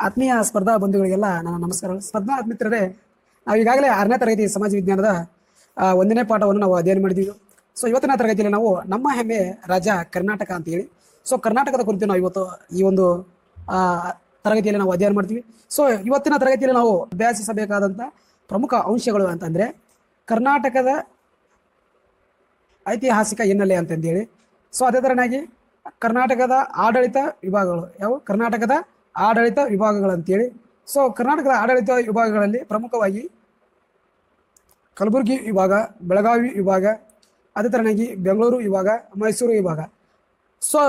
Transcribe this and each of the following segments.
ಆತ್ಮೀಯ ಸ್ಪರ್ಧಾ ಬಂಧುಗಳಿಗೆಲ್ಲ ನನ್ನ ನಮಸ್ಕಾರಗಳು. ಸ್ಪರ್ಧಾ ಮಿತ್ರರೇ, ನಾವು ಈಗಾಗಲೇ 6ನೇ ತರಗತಿ ಸಮಾಜ ವಿಜ್ಞಾನದ 1ನೇ ಪಾಠವನ್ನು ನಾವು ಅಧ್ಯಯನ ಮಾಡಿದ್ದೀವಿ. ಸೊ ಇವತ್ತಿನ ತರಗತಿಯಲ್ಲಿ ನಾವು ನಮ್ಮ ಹೆಮ್ಮೆ ರಾಜ್ಯ ಕರ್ನಾಟಕ ಅಂತ ಹೇಳಿ ಕರ್ನಾಟಕದ ಕುರಿತು ನಾವು ಇವತ್ತು ಈ ಒಂದು ತರಗತಿಯಲ್ಲಿ ನಾವು ಅಧ್ಯಯನ ಮಾಡ್ತೀವಿ. ಸೊ ಇವತ್ತಿನ ತರಗತಿಯಲ್ಲಿ ನಾವು ಅಭ್ಯಾಸಿಸಬೇಕಾದಂಥ ಪ್ರಮುಖ ಅಂಶಗಳು ಅಂತಂದರೆ ಕರ್ನಾಟಕದ ಐತಿಹಾಸಿಕ ಹಿನ್ನೆಲೆ ಅಂತಂದೇಳಿ. ಸೊ ಅದೇ ಥರನಾಗಿ ಕರ್ನಾಟಕದ ಆಡಳಿತ ವಿಭಾಗಗಳು ಕರ್ನಾಟಕದ ಆಡಳಿತ ವಿಭಾಗಗಳಂತೇಳಿ. ಸೊ ಕರ್ನಾಟಕದ ಆಡಳಿತ ವಿಭಾಗಗಳಲ್ಲಿ ಪ್ರಮುಖವಾಗಿ ಕಲಬುರಗಿ ವಿಭಾಗ, ಬೆಳಗಾವಿ ವಿಭಾಗ, ಅದೇ ಥರನಾಗಿ ಬೆಂಗಳೂರು ವಿಭಾಗ, ಮೈಸೂರು ವಿಭಾಗ. ಸೊ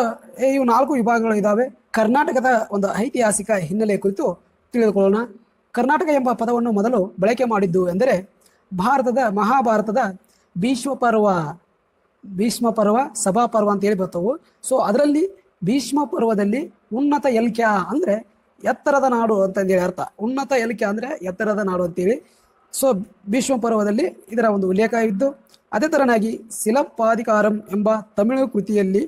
ಇವು 4 ವಿಭಾಗಗಳು ಇದ್ದಾವೆ. ಕರ್ನಾಟಕದ ಒಂದು ಐತಿಹಾಸಿಕ ಹಿನ್ನೆಲೆ ಕುರಿತು ತಿಳಿದುಕೊಳ್ಳೋಣ. ಕರ್ನಾಟಕ ಎಂಬ ಪದವನ್ನು ಮೊದಲು ಬಳಕೆ ಮಾಡಿದ್ದು ಎಂದರೆ ಮಹಾಭಾರತದ ಭೀಷ್ಮ ಪರ್ವ ಸಭಾಪರ್ವ ಅಂತ ಹೇಳಿ ಬರ್ತವು. ಸೊ ಅದರಲ್ಲಿ ಭೀಷ್ಮ ಪರ್ವದಲ್ಲಿ ಉನ್ನತ ಎಲ್ಕ್ಯ ಅಂದರೆ ಎತ್ತರದ ನಾಡು ಅಂತಂದೇಳಿ ಅರ್ಥ. ಉನ್ನತ ಎಲ್ಕ್ಯ ಅಂದರೆ ಎತ್ತರದ ನಾಡು ಅಂತೇಳಿ. ಸೊ ಭೀಷ್ಮ ಪರ್ವದಲ್ಲಿ ಇದರ ಒಂದು ಉಲ್ಲೇಖ ಇದ್ದು, ಅದೇ ಥರನಾಗಿ ಶಿಲಪ್ಪಾಧಿಕಾರಂ ಎಂಬ ತಮಿಳು ಕೃತಿಯಲ್ಲಿ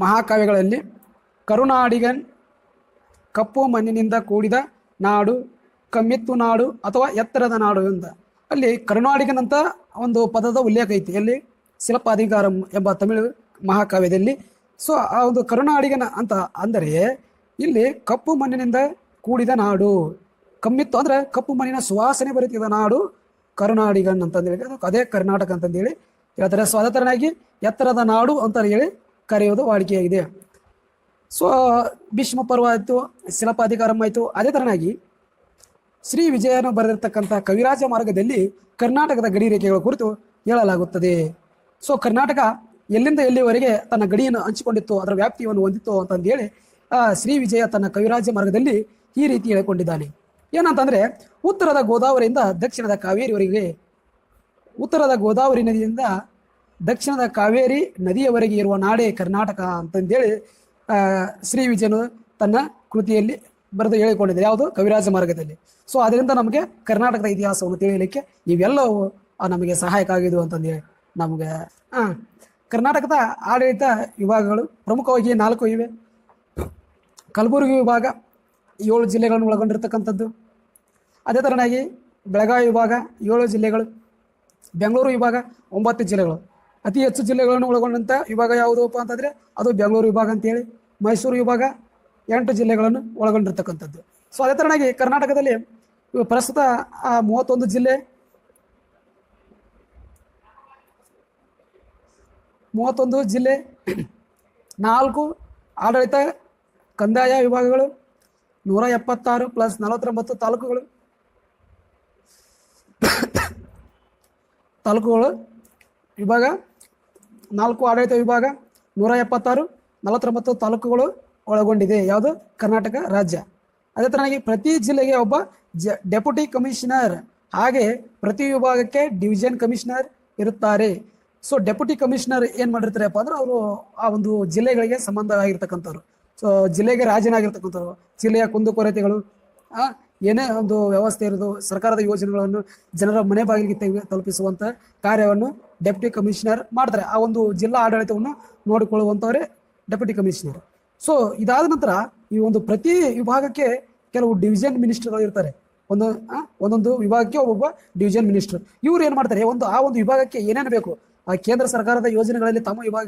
ಮಹಾಕಾವ್ಯಗಳಲ್ಲಿ ಕರುನಾಡಿಗನ್ ಕಪ್ಪು ಮಣ್ಣಿನಿಂದ ಕೂಡಿದ ನಾಡು, ಕಮ್ಮಿತ್ತು ನಾಡು ಅಥವಾ ಎತ್ತರದ ನಾಡು ಅಂತ ಅಲ್ಲಿ ಕರುನಾಡಿಗನ್ ಅಂತ ಒಂದು ಪದದ ಉಲ್ಲೇಖ ಐತಿ. ಎಲ್ಲಿ ಶಿಲಪ್ಪಾಧಿಕಾರಂ ಎಂಬ ತಮಿಳು ಮಹಾಕಾವ್ಯದಲ್ಲಿ. ಸೊ ಆ ಒಂದು ಕರುನಾಡಿಗನ ಅಂತ ಅಂದರೆ ಇಲ್ಲಿ ಕಪ್ಪು ಮಣ್ಣಿನಿಂದ ಕೂಡಿದ ನಾಡು, ಕಮ್ಮಿತ್ತು ಅಂದರೆ ಕಪ್ಪು ಮಣ್ಣಿನ ಸುವಾಸನೆ ಬರುತ್ತಿದ್ದ ನಾಡು ಕರುನಾಡಿಗನ್ ಅಂತಂದೇಳಿ, ಅದೇ ಕರ್ನಾಟಕ ಅಂತಂದೇಳಿ ಹೇಳ್ತಾರೆ. ಸೊ ಅದೇ ಥರನಾಗಿ ಎತ್ತರದ ನಾಡು ಅಂತ ಹೇಳಿ ಕರೆಯೋದು ವಾಡಿಕೆಯಾಗಿದೆ. ಸೊ ಭೀಷ್ಮ ಪರ್ವ ಆಯಿತು, ಶಿಲಪ್ಪಾಧಿಕಾರಂ ಆಯಿತು. ಅದೇ ಥರನಾಗಿ ಶ್ರೀ ವಿಜಯನು ಬರೆದಿರ್ತಕ್ಕಂಥ ಕವಿರಾಜ ಮಾರ್ಗದಲ್ಲಿ ಕರ್ನಾಟಕದ ಗಡಿ ರೇಖೆಗಳ ಕುರಿತು ಹೇಳಲಾಗುತ್ತದೆ. ಸೊ ಕರ್ನಾಟಕ ಎಲ್ಲಿಂದ ಎಲ್ಲಿವರೆಗೆ ತನ್ನ ಗಡಿಯನ್ನು ಹಂಚಿಕೊಂಡಿತ್ತು, ಅದರ ವ್ಯಾಪ್ತಿಯನ್ನು ಹೊಂದಿತ್ತು ಅಂತಂದೇಳಿ ಶ್ರೀ ವಿಜಯ ತನ್ನ ಕವಿರಾಜ ಮಾರ್ಗದಲ್ಲಿ ಈ ರೀತಿ ಹೇಳಿಕೊಂಡಿದ್ದಾನೆ. ಏನಂತಂದರೆ, ಉತ್ತರದ ಗೋದಾವರಿಯಿಂದ ದಕ್ಷಿಣದ ಕಾವೇರಿವರೆಗೆ, ಉತ್ತರದ ಗೋದಾವರಿ ನದಿಯಿಂದ ದಕ್ಷಿಣದ ಕಾವೇರಿ ನದಿಯವರೆಗೆ ಇರುವ ನಾಡೇ ಕರ್ನಾಟಕ ಅಂತಂದೇಳಿ ಶ್ರೀ ವಿಜಯನು ತನ್ನ ಕೃತಿಯಲ್ಲಿ ಬರೆದು ಹೇಳಿಕೊಂಡಿದೆ. ಯಾವುದು? ಕವಿರಾಜ ಮಾರ್ಗದಲ್ಲಿ. ಸೊ ಅದರಿಂದ ನಮಗೆ ಕರ್ನಾಟಕದ ಇತಿಹಾಸವನ್ನು ತಿಳಿಯಲಿಕ್ಕೆ ಇವೆಲ್ಲವೂ ನಮಗೆ ಸಹಾಯಕ ಆಗಿದ್ವು ಅಂತಂದೇಳಿ ನಮಗೆ ಕರ್ನಾಟಕದ ಆಡಳಿತ ವಿಭಾಗಗಳು ಪ್ರಮುಖವಾಗಿ 4 ಇವೆ. ಕಲಬುರಗಿ ವಿಭಾಗ 7 ಜಿಲ್ಲೆಗಳನ್ನು ಒಳಗೊಂಡಿರ್ತಕ್ಕಂಥದ್ದು. ಅದೇ ಥರನಾಗಿ ಬೆಳಗಾವಿ ವಿಭಾಗ 7 ಜಿಲ್ಲೆಗಳು, ಬೆಂಗಳೂರು ವಿಭಾಗ 9 ಜಿಲ್ಲೆಗಳು. ಅತಿ ಹೆಚ್ಚು ಜಿಲ್ಲೆಗಳನ್ನು ಒಳಗೊಂಡಂಥ ವಿಭಾಗ ಯಾವುದಪ್ಪ ಅಂತಂದರೆ ಅದು ಬೆಂಗಳೂರು ವಿಭಾಗ ಅಂತೇಳಿ. ಮೈಸೂರು ವಿಭಾಗ 8 ಜಿಲ್ಲೆಗಳನ್ನು ಒಳಗೊಂಡಿರ್ತಕ್ಕಂಥದ್ದು. ಸೊ ಅದೇ ಥರನಾಗಿ ಕರ್ನಾಟಕದಲ್ಲಿ ಪ್ರಸ್ತುತ 31 ಜಿಲ್ಲೆ, 4 ಆಡಳಿತ ಕಂದಾಯ ವಿಭಾಗಗಳು, 176 + 49 ತಾಲೂಕುಗಳು ವಿಭಾಗ, 4 ಆಡಳಿತ ವಿಭಾಗ, 176, 49 ತಾಲೂಕುಗಳು ಒಳಗೊಂಡಿದೆ. ಯಾವುದು? ಕರ್ನಾಟಕ ರಾಜ್ಯ. ಅದೇ ಥರನಾಗಿ ಪ್ರತಿ ಜಿಲ್ಲೆಗೆ ಒಬ್ಬ ಡೆಪ್ಯೂಟಿ ಕಮಿಷನರ್, ಹಾಗೆ ಪ್ರತಿ ವಿಭಾಗಕ್ಕೆ ಡಿವಿಷನ್ ಕಮಿಷನರ್ ಇರುತ್ತಾರೆ. ಸೊ ಡೆಪ್ಯೂಟಿ ಕಮಿಷನರ್ ಏನು ಮಾಡಿರ್ತಾರಪ್ಪ ಅಂದ್ರೆ ಅವರು ಆ ಒಂದು ಜಿಲ್ಲೆಗಳಿಗೆ ಸಂಬಂಧ ಆಗಿರ್ತಕ್ಕಂಥವ್ರು. ಸೊ ಜಿಲ್ಲೆಗೆ ರಾಜನಾಗಿರ್ತಕ್ಕಂಥವ್ರು, ಜಿಲ್ಲೆಯ ಕುಂದುಕೊರತೆಗಳು, ಏನೇ ಒಂದು ವ್ಯವಸ್ಥೆ ಇರೋದು, ಸರ್ಕಾರದ ಯೋಜನೆಗಳನ್ನು ಜನರ ಮನೆ ಬಾಗಿಲಿಗೆ ತಲುಪಿಸುವಂಥ ಕಾರ್ಯವನ್ನು ಡೆಪ್ಯೂಟಿ ಕಮಿಷನರ್ ಮಾಡ್ತಾರೆ. ಆ ಒಂದು ಜಿಲ್ಲಾ ಆಡಳಿತವನ್ನು ನೋಡಿಕೊಳ್ಳುವಂಥವರೇ ಡೆಪ್ಯೂಟಿ ಕಮಿಷನರ್. ಸೊ ಇದಾದ ನಂತರ ಈ ಒಂದು ಪ್ರತಿ ವಿಭಾಗಕ್ಕೆ ಕೆಲವು ಡಿವಿಷನ್ ಮಿನಿಸ್ಟರ್ಗಳು ಇರ್ತಾರೆ. ಒಂದೊಂದು ವಿಭಾಗಕ್ಕೆ ಒಬ್ಬೊಬ್ಬ ಡಿವಿಷನ್ ಮಿನಿಸ್ಟರ್. ಇವ್ರು ಏನು ಮಾಡ್ತಾರೆ, ಆ ಒಂದು ವಿಭಾಗಕ್ಕೆ ಏನೇನು ಬೇಕು, ಕೇಂದ್ರ ಸರ್ಕಾರದ ಯೋಜನೆಗಳಲ್ಲಿ ತಮ್ಮ ವಿಭಾಗ,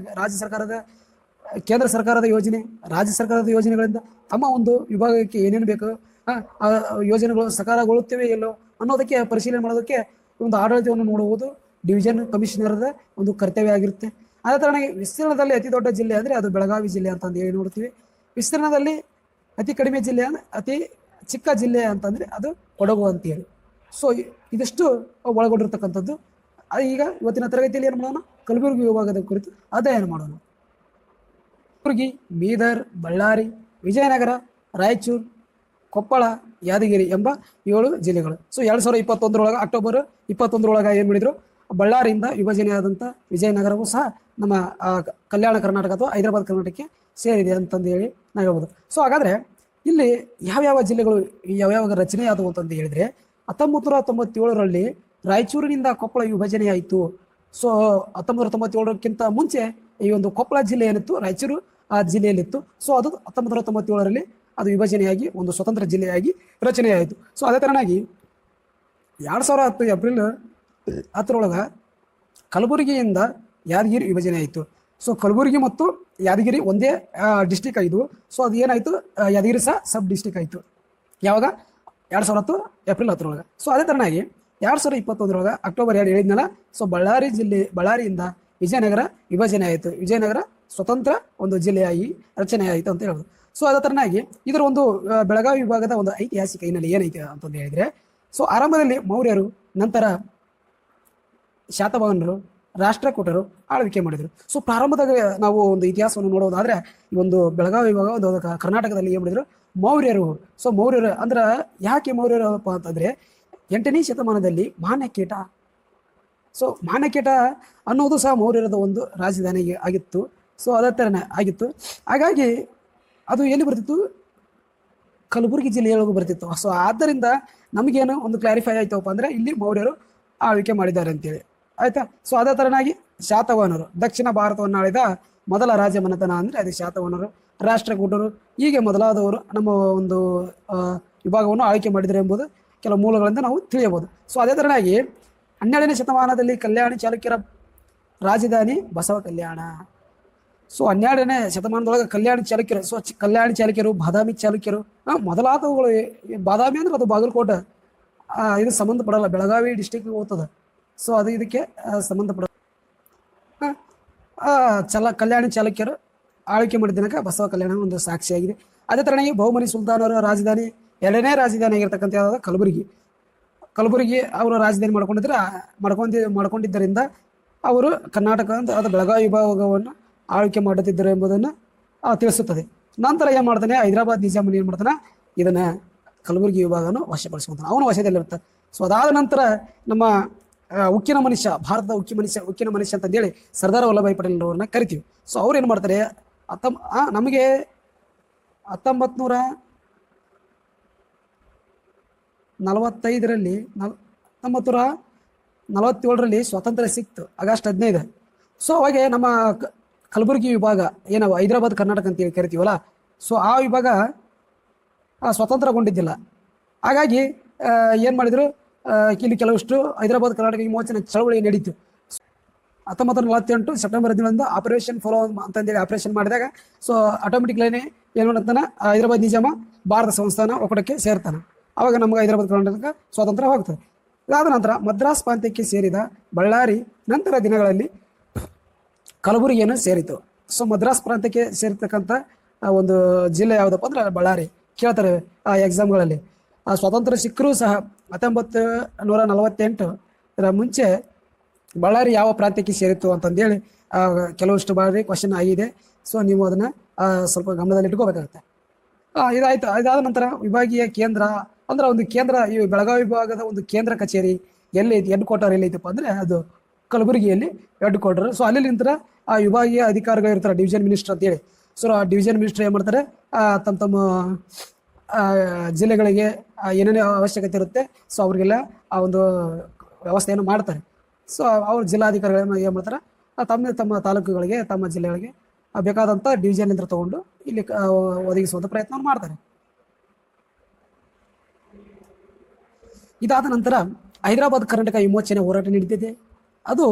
ಕೇಂದ್ರ ಸರ್ಕಾರದ ಯೋಜನೆ, ರಾಜ್ಯ ಸರ್ಕಾರದ ಯೋಜನೆಗಳಿಂದ ತಮ್ಮ ಒಂದು ವಿಭಾಗಕ್ಕೆ ಏನೇನು ಬೇಕು, ಆ ಯೋಜನೆಗಳು ಸಕಾರಗೊಳ್ಳುತ್ತವೆ ಎಲ್ಲೋ ಅನ್ನೋದಕ್ಕೆ ಪರಿಶೀಲನೆ ಮಾಡೋದಕ್ಕೆ ಒಂದು ಆಡಳಿತವನ್ನು ನೋಡುವುದು ಡಿವಿಷನ್ ಕಮಿಷನರ್ದ ಒಂದು ಕರ್ತವ್ಯ ಆಗಿರುತ್ತೆ. ಅದೇ ಥರನಾಗಿ ವಿಸ್ತೀರ್ಣದಲ್ಲಿ ಅತಿ ದೊಡ್ಡ ಜಿಲ್ಲೆ ಅಂದರೆ ಅದು ಬೆಳಗಾವಿ ಜಿಲ್ಲೆ ಅಂತಂದು ಹೇಳಿ ನೋಡ್ತೀವಿ. ವಿಸ್ತೀರ್ಣದಲ್ಲಿ ಅತಿ ಕಡಿಮೆ ಜಿಲ್ಲೆ ಅಂದರೆ ಅತಿ ಚಿಕ್ಕ ಜಿಲ್ಲೆ ಅಂತಂದರೆ ಅದು ಕೊಡಗು ಅಂತೇಳಿ. ಸೊ ಇದಿಷ್ಟು ಒಳಗೊಂಡಿರ್ತಕ್ಕಂಥದ್ದು. ಈಗ ಇವತ್ತಿನ ತರಗತಿಯಲ್ಲಿ ಏನು ಮಾಡೋಣ, ಕಲಬುರಗಿ ವಿಭಾಗದ ಕುರಿತು ಅಧ್ಯಯನ ಮಾಡೋಣ. ಕಲಬುರಗಿ, ಬೀದರ್, ಬಳ್ಳಾರಿ, ವಿಜಯನಗರ, ರಾಯಚೂರು, ಕೊಪ್ಪಳ, ಯಾದಗಿರಿ ಎಂಬ 7 ಜಿಲ್ಲೆಗಳು. ಸೊ 2021 ಅಕ್ಟೋಬರ್ 21 ಏನು ಮಾಡಿದ್ರು, ಬಳ್ಳಾರಿಯಿಂದ ವಿಭಜನೆಯಾದಂಥ ವಿಜಯನಗರವೂ ಸಹ ನಮ್ಮ ಕಲ್ಯಾಣ ಕರ್ನಾಟಕ ಅಥವಾ ಹೈದರಾಬಾದ್ ಕರ್ನಾಟಕಕ್ಕೆ ಸೇರಿದೆ ಅಂತಂದು ಹೇಳಿ ನಾವು ಹೇಳ್ಬೋದು. ಸೊ ಹಾಗಾದರೆ ಇಲ್ಲಿ ಯಾವ್ಯಾವ ಜಿಲ್ಲೆಗಳು ಯಾವ್ಯಾವ ರಚನೆ ಆದವು ಅಂತಂದು ಹೇಳಿದರೆ, 1997ರಲ್ಲಿ ರಾಯಚೂರಿನಿಂದ ಕೊಪ್ಪಳ ವಿಭಜನೆಯಾಯಿತು. ಸೊ 1997ಕ್ಕಿಂತ ಮುಂಚೆ ಈ ಒಂದು ಕೊಪ್ಪಳ ಜಿಲ್ಲೆ ಏನಿತ್ತು, ರಾಯಚೂರು ಆ ಜಿಲ್ಲೆಯಲ್ಲಿತ್ತು. ಸೊ ಅದು 1997ರಲ್ಲಿ ಅದು ವಿಭಜನೆಯಾಗಿ ಒಂದು ಸ್ವತಂತ್ರ ಜಿಲ್ಲೆಯಾಗಿ ರಚನೆಯಾಯಿತು. ಸೊ ಅದೇ ಥರನಾಗಿ 2010 ಏಪ್ರಿಲ್ 10 ಕಲಬುರಗಿಯಿಂದ ಯಾದಗಿರಿ ವಿಭಜನೆ ಆಯಿತು. ಸೊ ಕಲಬುರಗಿ ಮತ್ತು ಯಾದಗಿರಿ ಒಂದೇ ಡಿಸ್ಟಿಕ್ ಆಯಿತು. ಸೊ ಅದು ಏನಾಯಿತು, ಯಾದಗಿರಿ ಸಹ ಸಬ್ ಡಿಸ್ಟಿಕ್ ಆಯಿತು. ಯಾವಾಗ 2010 ಏಪ್ರಿಲ್ 10. ಸೊ ಅದೇ ಥರನಾಗಿ 2021 ಅಕ್ಟೋಬರ್ 2 ಹೇಳಿದ್ನಲ್ಲ. ಸೊ ಬಳ್ಳಾರಿಯಿಂದ ವಿಜಯನಗರ ವಿಭಜನೆ ಆಯಿತು. ವಿಜಯನಗರ ಸ್ವತಂತ್ರ ಒಂದು ಜಿಲ್ಲೆಯಾಗಿ ರಚನೆ ಆಯಿತು ಅಂತ ಹೇಳೋದು. ಸೊ ಅದೇ ಥರನಾಗಿ ಇದರ ಒಂದು ಬೆಳಗಾವಿ ವಿಭಾಗದ ಒಂದು ಐತಿಹಾಸಿಕ ಹಿನ್ನೆಲೆ ಏನೈತೆ ಅಂತಂದು ಹೇಳಿದರೆ, ಸೊ ಆರಂಭದಲ್ಲಿ ಮೌರ್ಯರು, ನಂತರ ಶಾತವಾಹನರು, ರಾಷ್ಟ್ರಕೂಟರು ಆಳ್ವಿಕೆ ಮಾಡಿದರು. ಸೊ ಪ್ರಾರಂಭದಾಗ ನಾವು ಒಂದು ಇತಿಹಾಸವನ್ನು ನೋಡೋದಾದ್ರೆ ಈ ಒಂದು ಬೆಳಗಾವಿ ವಿಭಾಗ ಒಂದು ಕರ್ನಾಟಕದಲ್ಲಿ ಏನು ಮಾಡಿದ್ರು, ಮೌರ್ಯರು. ಸೊ ಮೌರ್ಯರು ಅಂದ್ರೆ ಯಾಕೆ ಮೌರ್ಯರಪ್ಪ ಅಂತಂದ್ರೆ 8ನೇ ಶತಮಾನದಲ್ಲಿ ಮಾನ್ಯಕೇಟ. ಸೊ ಮಾನ್ಯಕೇಟ ಅನ್ನೋದು ಸಹ ಮೌರ್ಯರದ ಒಂದು ರಾಜಧಾನಿ ಆಗಿತ್ತು. ಸೊ ಅದೇ ಥರನೇ ಆಗಿತ್ತು. ಹಾಗಾಗಿ ಅದು ಎಲ್ಲಿ ಬರ್ತಿತ್ತು, ಕಲಬುರಗಿ ಜಿಲ್ಲೆಯೊಳಗೂ ಬರ್ತಿತ್ತು. ಸೊ ಆದ್ದರಿಂದ ನಮಗೇನು ಒಂದು ಕ್ಲಾರಿಫೈ ಆಯ್ತಪ್ಪ ಅಂದರೆ ಇಲ್ಲಿ ಮೌರ್ಯರು ಆಳ್ವಿಕೆ ಮಾಡಿದ್ದಾರೆ ಅಂತೇಳಿ, ಆಯ್ತಾ. ಸೊ ಅದೇ ಥರನಾಗಿ ಶಾತವಾಹನರು ದಕ್ಷಿಣ ಭಾರತವನ್ನು ಆಳಿದ ಮೊದಲ ರಾಜ ಮನೆತನ ಅಂದರೆ ಅದು ಶಾತವಾಹನರು, ರಾಷ್ಟ್ರಕೂಟರು ಹೀಗೆ ಮೊದಲಾದವರು ನಮ್ಮ ಒಂದು ವಿಭಾಗವನ್ನು ಆಳ್ವಿಕೆ ಮಾಡಿದ್ದಾರೆ ಎಂಬುದು ಕೆಲವು ಮೂಲಗಳಿಂದ ನಾವು ತಿಳಿಯಬಹುದು. ಸೊ ಅದೇ ಥರನಾಗಿ 12ನೇ ಶತಮಾನದಲ್ಲಿ ಕಲ್ಯಾಣಿ ಚಾಲುಕ್ಯರ ರಾಜಧಾನಿ ಬಸವ ಕಲ್ಯಾಣ. ಸೊ 12ನೇ ಶತಮಾನದೊಳಗೆ ಕಲ್ಯಾಣಿ ಚಾಲುಕ್ಯರು, ಸೊ ಕಲ್ಯಾಣಿ ಚಾಲುಕ್ಯರು, ಬಾದಾಮಿ ಚಾಲುಕ್ಯರು ಮೊದಲಾದವುಗಳು. ಬಾದಾಮಿ ಅಂದ್ರೆ ಅದು ಬಾಗಲಕೋಟೆ, ಇದು ಸಂಬಂಧಪಡಲ್ಲ, ಬೆಳಗಾವಿ ಡಿಸ್ಟಿಕ್ಗೆ ಹೋಗ್ತದೆ. ಸೊ ಅದು ಇದಕ್ಕೆ ಸಂಬಂಧಪಡ ಕಲ್ಯಾಣಿ ಚಾಲುಕ್ಯರು ಆಳ್ವಿಕೆ ಮಾಡಿದ ದಿನಕ್ಕೆ ಬಸವ ಕಲ್ಯಾಣ ಒಂದು ಸಾಕ್ಷಿಯಾಗಿದೆ. ಅದೇ ಥರನಾಗಿ ಬಹುಮನಿ ಸುಲ್ತಾನರ ರಾಜಧಾನಿ 2ನೇ ರಾಜಧಾನಿ ಆಗಿರ್ತಕ್ಕಂಥ ಯಾವ್ದು ಕಲಬುರಗಿ ಅವರು ರಾಜಧಾನಿ ಮಾಡ್ಕೊಂಡಿದ್ದರಿಂದ ಅವರು ಕರ್ನಾಟಕ ಅದು ಬೆಳಗಾವಿ ವಿಭಾಗವನ್ನು ಆಳ್ವಿಕೆ ಮಾಡುತ್ತಿದ್ದರು ಎಂಬುದನ್ನು ತಿಳಿಸುತ್ತದೆ. ನಂತರ ಏನು ಮಾಡ್ತಾನೆ, ಹೈದರಾಬಾದ್ ನಿಜಾಮನ್ ಏನು ಮಾಡ್ತಾನೆ, ಇದನ್ನು ಕಲಬುರಗಿ ವಿಭಾಗವನ್ನು ವಶಪಡಿಸ್ಕೊತಾನೆ, ಅವನ ವಶದಲ್ಲಿರುತ್ತೆ. ಸೊ ಅದಾದ ನಂತರ ನಮ್ಮ ಉಕ್ಕಿನ ಮನುಷ್ಯ, ಭಾರತದ ಉಕ್ಕಿನ ಮನುಷ್ಯ ಅಂತಂದೇಳಿ ಸರ್ದಾರ್ ವಲ್ಲಭಾಯಿ ಪಟೇಲ್ ಅವ್ರನ್ನ ಕರಿತೀವಿ. ಸೊ ಅವ್ರು ಏನು ಮಾಡ್ತಾರೆ, ನಮಗೆ 1947ರಲ್ಲಿ ಸ್ವಾತಂತ್ರ್ಯ ಸಿಕ್ತು, ಆಗಸ್ಟ್ 15. ಸೊ ಅವಾಗೆ ನಮ್ಮ ಕಲಬುರಗಿ ವಿಭಾಗ ಏನೋ ಹೈದರಾಬಾದ್ ಕರ್ನಾಟಕ ಅಂತೇಳಿ ಕರಿತೀವಲ್ಲ, ಸೊ ಆ ವಿಭಾಗ ಸ್ವತಂತ್ರಗೊಂಡಿದ್ದಿಲ್ಲ. ಹಾಗಾಗಿ ಏನು ಮಾಡಿದರು, ಇಲ್ಲಿ ಕೆಲವಷ್ಟು ಹೈದರಾಬಾದ್ ಕರ್ನಾಟಕ ವಿಮೋಚನೆ ಚಳವಳಿ ನಡೀತು. 1948 ಸೆಪ್ಟೆಂಬರ್ 17 ಆಪರೇಷನ್ ಫಾಲೋ ಅಂತಂದೇಳಿ ಆಪರೇಷನ್ ಮಾಡಿದಾಗ ಸೊ ಆಟೋಮೆಟಿಕ್ಲೇ ಏನು ಮಾಡ್ತಾನೆ, ಹೈದರಾಬಾದ್ ನಿಜಾಮ ಭಾರತ ಸಂಸ್ಥಾನ ಒಕ್ಕೂಟಕ್ಕೆ ಸೇರ್ತಾನೆ. ಆವಾಗ ನಮಗೆ ಹೈದರಾಬಾದ್ ಕರ್ನಾಟಕ ಸ್ವಾತಂತ್ರ್ಯ ಹೋಗ್ತದೆ. ಇದಾದ ನಂತರ ಮದ್ರಾಸ್ ಪ್ರಾಂತ್ಯಕ್ಕೆ ಸೇರಿದ ಬಳ್ಳಾರಿ ನಂತರ ದಿನಗಳಲ್ಲಿ ಕಲಬುರಗಿಯನ್ನು ಸೇರಿತು. ಸೊ ಮದ್ರಾಸ್ ಪ್ರಾಂತ್ಯಕ್ಕೆ ಸೇರಿರ್ತಕ್ಕಂಥ ಒಂದು ಜಿಲ್ಲೆ ಯಾವುದಪ್ಪ ಅಂದ್ರೆ ಬಳ್ಳಾರಿ. ಕೇಳ್ತಾರೆ ಎಕ್ಸಾಮ್ಗಳಲ್ಲಿ. ಸ್ವಾತಂತ್ರ್ಯ ಸಿಕ್ಕರೂ ಸಹ 1948 ಮುಂಚೆ ಬಳ್ಳಾರಿ ಯಾವ ಪ್ರಾಂತ್ಯಕ್ಕೆ ಸೇರಿತ್ತು ಅಂತಂದೇಳಿ ಕೆಲವಷ್ಟು ಬಾರಿ ಕ್ವಶನ್ ಆಗಿದೆ. ಸೊ ನೀವು ಅದನ್ನು ಸ್ವಲ್ಪ ಗಮನದಲ್ಲಿ ಇಟ್ಕೋಬೇಕಾಗುತ್ತೆ. ಇದಾಯ್ತು. ಇದಾದ ನಂತರ ವಿಭಾಗೀಯ ಕೇಂದ್ರ ಅಂದ್ರೆ ಒಂದು ಕೇಂದ್ರ, ಈ ಬೆಳಗಾವಿ ವಿಭಾಗದ ಒಂದು ಕೇಂದ್ರ ಕಚೇರಿ ಎಲ್ಲೈತಿ, ಹೆಡ್ ಕ್ವಾರ್ಟರ್ ಎಲ್ಲೈತಪ್ಪ ಅಂದರೆ ಅದು ಕಲಬುರಗಿಯಲ್ಲಿ ಹೆಡ್ ಕ್ವಾರ್ಟರ್. ಸೊ ಅಲ್ಲಿ ನಂತರ ಆ ವಿಭಾಗೀಯ ಅಧಿಕಾರಿಗಳು ಇರ್ತಾರೆ, ಡಿವಿಷನ್ ಮಿನಿಸ್ಟರ್ ಅಂತೇಳಿ. ಸೊ ಆ ಡಿವಿಷನ್ ಮಿನಿಸ್ಟರ್ ಏನು ಮಾಡ್ತಾರೆ, ತಮ್ಮ ಜಿಲ್ಲೆಗಳಿಗೆ ಏನೇನೇ ಅವಶ್ಯಕತೆ ಇರುತ್ತೆ ಸೊ ಅವರಿಗೆಲ್ಲ ಆ ಒಂದು ವ್ಯವಸ್ಥೆಯನ್ನು ಮಾಡ್ತಾರೆ. ಸೊ ಅವ್ರ ಜಿಲ್ಲಾಧಿಕಾರಿಗಳನ್ನ ಏನು ಮಾಡ್ತಾರೆ, ತಮ್ಮ ತಾಲೂಕುಗಳಿಗೆ, ತಮ್ಮ ಜಿಲ್ಲೆಗಳಿಗೆ ಬೇಕಾದಂಥ ಡಿವಿಷನ್ ಯಂತ್ರ ತಗೊಂಡು ಇಲ್ಲಿ ಒದಗಿಸುವಂಥ ಪ್ರಯತ್ನವನ್ನು ಮಾಡ್ತಾರೆ. ಇದಾದ ನಂತರ ಹೈದರಾಬಾದ್ ಕರ್ನಾಟಕ ವಿಮೋಚನೆ ಹೋರಾಟ ನಡೀತಿದೆ. ಅದು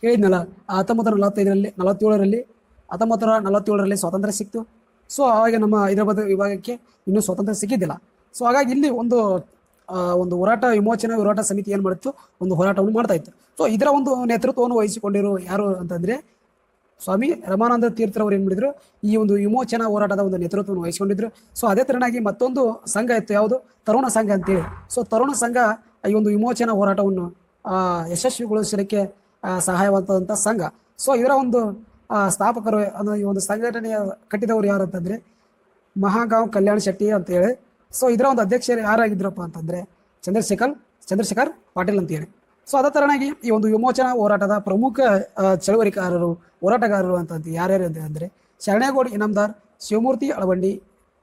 ಹೇಳಿದ್ನಲ್ಲ 1947ರಲ್ಲಿ ಸ್ವಾತಂತ್ರ್ಯ ಸಿಕ್ತು. ಸೊ ಆವಾಗ ನಮ್ಮ ಹೈದರಾಬಾದ್ ವಿಭಾಗಕ್ಕೆ ಇನ್ನೂ ಸ್ವಾತಂತ್ರ್ಯ ಸಿಕ್ಕಿದ್ದಿಲ್ಲ. ಸೊ ಹಾಗಾಗಿ ಇಲ್ಲಿ ಒಂದು ವಿಮೋಚನಾ ಹೋರಾಟ ಸಮಿತಿ ಏನು ಮಾಡಿತ್ತು, ಒಂದು ಹೋರಾಟವನ್ನು ಮಾಡ್ತಾ ಇತ್ತು. ಸೊ ಇದರ ಒಂದು ನೇತೃತ್ವವನ್ನು ವಹಿಸಿಕೊಂಡಿರೋ ಯಾರು ಅಂತಂದರೆ ಸ್ವಾಮಿ ರಮಾನಂದ ತೀರ್ಥರವರು ಏನು ಮಾಡಿದ್ರು, ಈ ಒಂದು ವಿಮೋಚನಾ ಹೋರಾಟದ ಒಂದು ನೇತೃತ್ವವನ್ನು ವಹಿಸಿಕೊಂಡಿದ್ರು. ಸೊ ಅದೇ ತರನಾಗಿ ಮತ್ತೊಂದು ಸಂಘ ಇತ್ತು, ಯಾವುದು ತರುಣ ಸಂಘ ಅಂತೇಳಿ. ಸೊ ತರುಣ ಸಂಘ ಈ ಒಂದು ವಿಮೋಚನಾ ಹೋರಾಟವನ್ನು ಯಶಸ್ವಿಗೊಳಿಸಲಿಕ್ಕೆ ಸಹಾಯವಾದಂಥ ಸಂಘ. ಸೊ ಇದರ ಒಂದು ಸ್ಥಾಪಕರು ಅನ್ನೋ ಈ ಒಂದು ಸಂಘಟನೆಯ ಕಟ್ಟಿದವರು ಯಾರು ಅಂತಂದರೆ ಮಹಾಗಾಂವ್ ಕಲ್ಯಾಣ್ ಶೆಟ್ಟಿ ಅಂತೇಳಿ. ಸೊ ಇದರ ಒಂದು ಅಧ್ಯಕ್ಷರು ಯಾರಾಗಿದ್ರಪ್ಪ ಅಂತಂದರೆ ಚಂದ್ರಶೇಖರ್ ಪಾಟೀಲ್ ಅಂತೇಳಿ. ಸೊ ಅದೇ ತರನಾಗಿ ಈ ಒಂದು ವಿಮೋಚನಾ ಹೋರಾಟದ ಪ್ರಮುಖ ಹೋರಾಟಗಾರರು ಅಂತ ಯಾರ್ಯಾರು ಅಂತ ಅಂದರೆ ಶರಣೇಗೌಡ ಇನಾಮದಾರ್, ಶಿವಮೂರ್ತಿ ಅಳವಂಡಿ,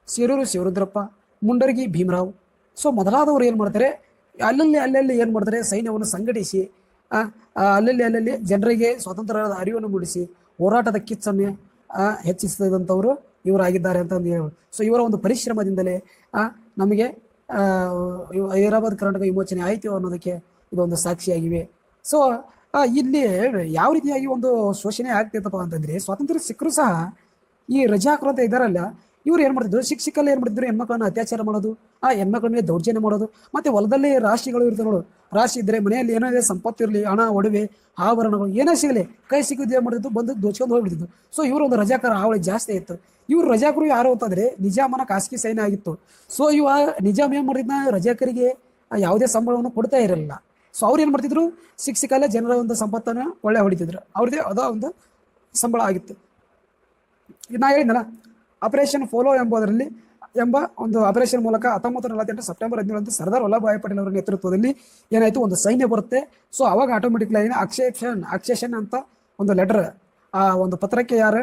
ಶಿರೂರು ಶಿವರುದ್ರಪ್ಪ, ಮುಂಡರ್ಗಿ ಭೀಮರಾವ್. ಸೊ ಮೊದಲಾದವರು ಏನು ಮಾಡ್ತಾರೆ, ಅಲ್ಲಲ್ಲಿ ಏನು ಮಾಡ್ತಾರೆ, ಸೈನ್ಯವನ್ನು ಸಂಘಟಿಸಿ ಅಲ್ಲಲ್ಲಿ ಜನರಿಗೆ ಸ್ವಾತಂತ್ರ್ಯದ ಅರಿವನ್ನು ಮೂಡಿಸಿ ಹೋರಾಟದ ಕಿಚ್ಚನ್ನು ಹೆಚ್ಚಿಸಿದಂಥವರು ಇವರಾಗಿದ್ದಾರೆ ಅಂತಂದು ಹೇಳಿ. ಸೊ ಇವರ ಒಂದು ಪರಿಶ್ರಮದಿಂದಲೇ ನಮಗೆ ಹೈದರಾಬಾದ್ ಕರ್ನಾಟಕ ವಿಮೋಚನೆ ಆಯಿತು ಅನ್ನೋದಕ್ಕೆ ಇದೊಂದು ಸಾಕ್ಷಿಯಾಗಿವೆ. ಸೊ ಇಲ್ಲಿ ಯಾವ ರೀತಿಯಾಗಿ ಒಂದು ಶೋಷಣೆ ಆಗ್ತೈತಪ್ಪ ಅಂತಂದ್ರೆ, ಸ್ವಾತಂತ್ರ್ಯ ಸಿಕ್ಕರೂ ಸಹ ಈ ರಜಾಕರು ಅಂತ ಇದ್ದಾರಲ್ಲ, ಇವ್ರು ಏನು ಮಾಡ್ತಿದ್ರು, ಶಿಕ್ಷಕಲ್ಲಿ ಏನು ಮಾಡ್ತಿದ್ರು, ಹೆಣ್ಮಕ್ಳನ್ನ ಅತ್ಯಾಚಾರ ಮಾಡೋದು, ಹೆಣ್ಮಕ್ಳ ಮೇಲೆ ದೌರ್ಜನ್ಯ ಮಾಡೋದು. ಮತ್ತೆ ಹೊಲದಲ್ಲಿ ರಾಶಿಗಳು ಇರ್ತವೆ ನೋಡು, ರಾಶಿ ಇದ್ರೆ ಮನೆಯಲ್ಲಿ ಏನೋ ಇದೆ, ಸಂಪತ್ತು ಇರಲಿ, ಹಣ, ಒಡವೆ, ಆಭರಣಗಳು ಏನೇ ಸಿಗಲಿ, ಕೈ ಸಿಕ್ಕಿದ್ದು ಏನು ಮಾಡ್ತಿದ್ದು, ಬಂದು ದೋಚ್ಕೊಂಡು ಹೋಗ್ಬಿಡ್ತಿದ್ದು. ಸೊ ಇವರು ಒಂದು ರಜಾಕರ ಹಾವಳಿ ಜಾಸ್ತಿ ಇತ್ತು. ಇವ್ರು ರಜಾಕರು ಯಾರು ಅಂತಂದ್ರೆ ನಿಜಾಮನ ಖಾಸಗಿ ಸೈನ್ಯ ಆಗಿತ್ತು. ಸೊ ನಿಜಾಮ್ ಏನು ಮಾಡಿದ್ನ, ರಜಾಕರಿಗೆ ಯಾವುದೇ ಸಂಬಳವನ್ನು ಕೊಡ್ತಾ ಇರಲಿಲ್ಲ. ಸೊ ಅವ್ರು ಏನು ಮಾಡ್ತಿದ್ರು, ಸಿಕ್ಕಲ್ಲೇ ಜನರ ಒಂದು ಸಂಪತ್ತನ್ನು ಒಳ್ಳೆ ಹೊಡಿತಿದ್ರು. ಅವ್ರದ್ದೇ ಅದ ಒಂದು ಸಂಬಳ ಆಗಿತ್ತು. ನಾ ಹೇಳಿದ್ನಲ್ಲ, ಆಪರೇಷನ್ ಫೋಲೋ ಎಂಬ ಒಂದು ಆಪರೇಷನ್ ಮೂಲಕ 1948 ಸೆಪ್ಟೆಂಬರ್ 17 ಸರ್ದಾರ್ ವಲ್ಲಭಭಾಯಿ ಪಟೇಲ್ ಅವರ ನೇತೃತ್ವದಲ್ಲಿ ಏನಾಯಿತು, ಒಂದು ಸೈನ್ಯ ಬರುತ್ತೆ. ಸೊ ಅವಾಗ ಆಟೋಮೆಟಿಕ್ಲಿ ಅಕ್ಷೇಷನ್ ಅಂತ ಒಂದು ಲೆಟರ್, ಆ ಒಂದು ಪತ್ರಕ್ಕೆ ಯಾರು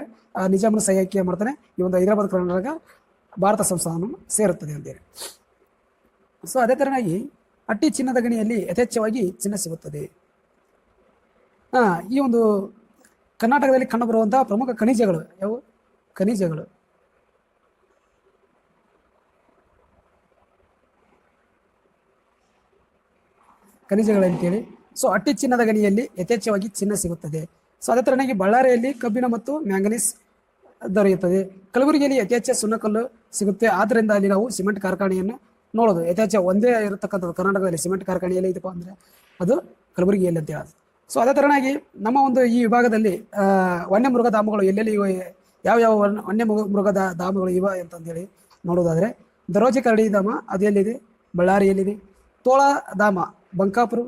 ನಿಜಾಮನ ಸಹಿ ಮಾಡ್ತಾನೆ, ಈ ಒಂದು ಹೈದರಾಬಾದ್ ಕರ್ನಾಟಕ ಭಾರತ ಸಂಸ್ಥಾನವನ್ನು ಸೇರುತ್ತದೆ ಅಂತೇಳಿ. ಸೊ ಅದೇ ತರನಾಗಿ ಅಟ್ಟಿ ಚಿನ್ನದ ಗಣಿಯಲ್ಲಿ ಯಥೇಚ್ಛವಾಗಿ ಚಿನ್ನ ಸಿಗುತ್ತದೆ. ಈ ಒಂದು ಕರ್ನಾಟಕದಲ್ಲಿ ಕಂಡುಬರುವಂತಹ ಪ್ರಮುಖ ಖನಿಜಗಳು ಯಾವುವು? ಖನಿಜಗಳಂತೇಳಿ. ಸೊ ಅಟ್ಟಿ ಚಿನ್ನದ ಗಣಿಯಲ್ಲಿ ಯಥೇಚ್ಛವಾಗಿ ಚಿನ್ನ ಸಿಗುತ್ತದೆ. ಸೊ ಅದೇ ತರನಾಗಿ ಬಳ್ಳಾರಿಯಲ್ಲಿ ಕಬ್ಬಿಣ ಮತ್ತು ಮ್ಯಾಂಗನೀಸ್ ದೊರೆಯುತ್ತದೆ. ಕಲಬುರಗಿಯಲ್ಲಿ ಯಥೇಚ್ಛ ಸುಣ್ಣಕಲ್ಲು ಸಿಗುತ್ತೆ. ಆದ್ದರಿಂದ ಅಲ್ಲಿ ನಾವು ಸಿಮೆಂಟ್ ಕಾರ್ಖಾನೆಯನ್ನು ನೋಡೋದು ಯಥೇಚ್ಛ ಒಂದೇ ಇರತಕ್ಕಂಥದ್ದು. ಕರ್ನಾಟಕದಲ್ಲಿ ಸಿಮೆಂಟ್ ಕಾರ್ಖಾನೆಯಲ್ಲಿ ಇದಪ್ಪ ಅಂದರೆ ಅದು ಕಲಬುರಗಿಯಲ್ಲಿ ಅಂತ ಹೇಳೋದು. ಸೊ ಅದೇ ತರನಾಗಿ ನಮ್ಮ ಒಂದು ಈ ವಿಭಾಗದಲ್ಲಿ ವನ್ಯಮೃಗ ಧಾಮಗಳು ಎಲ್ಲೆಲ್ಲಿ ಯಾವ ವನ್ಯಮೃಗದ ಧಾಮಗಳು ಇವೆ ಅಂತಂದೇಳಿ ನೋಡೋದಾದರೆ, ದರೋಜಿ ಕರಡಿ ಧಾಮ ಅದು ಎಲ್ಲಿದೆ? ಬಳ್ಳಾರಿಯಲ್ಲಿದೆ. ತೋಳ ಧಾಮ ಬಂಕಾಪುರ,